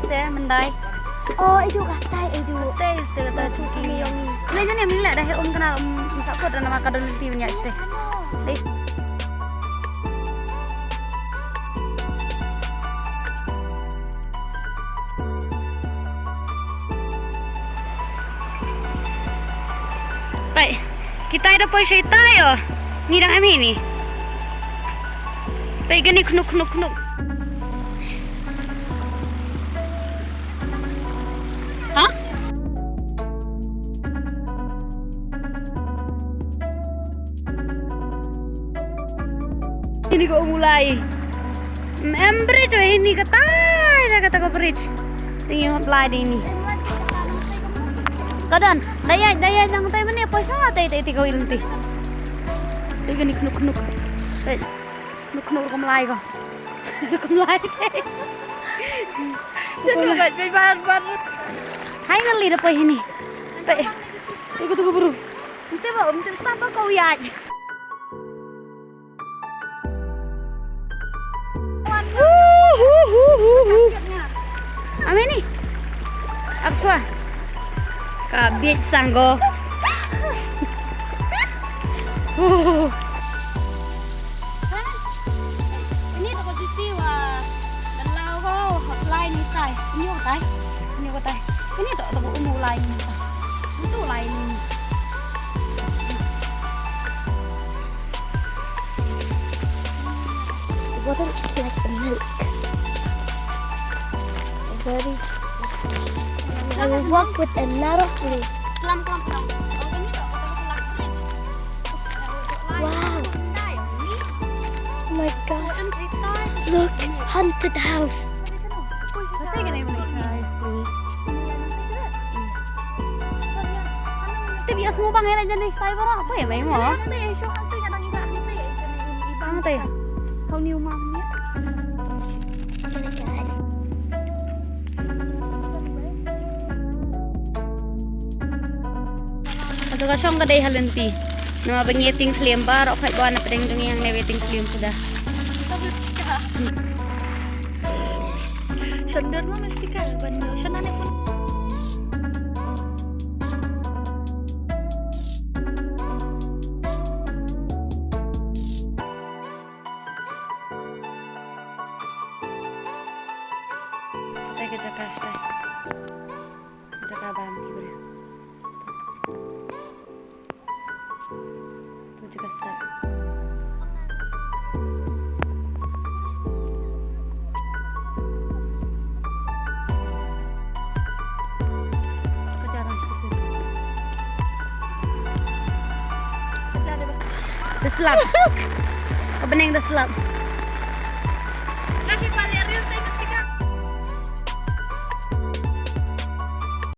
este mendai. Oh, itu katai itu. Teh este kata cuki yang. Leja ni mila dah kena sakut dan nama kadon ti punya este. Baik, kita ada poi cerita yo. Ni dang ami ni. Baik gani knuk. Hah? Ini kok mulai. Bridge ini kata kau bridge. Tinggal apply ini. Kadang daya yang tay mana apa salah tay kau ilunti. Tiga ni knuk. Knuk kau mulai kau. Kau mulai. Coba bar. Finally dapat ini. Tunggu buru. Nanti siapa kau ya? Apa ni? Apa? Kabit sanggo. Ini toko cuci wah. Dan lau kau hotline ni tay. Ini apa tay? Ini toko umum lain ni. Itu lain ni. The water is like the milk. I will walk with a lot of bliss. Pelan. Oh ini toko selak. Wow. Oh my God. Look, haunted house. Biasa mau panggil aja nih saya berapa apa ya memang? Ibang teh. Kau ni rumahnya? Atau kasong kadai halenti. Nama pengeting film bar, okai bawa na pedeng yang neweting film sudah. Sendiri mesti kan, banyak senane pun. Kita Jakarta. Jakarta Bambi boleh. Itu juga sah. Deslap. Kebening deslap.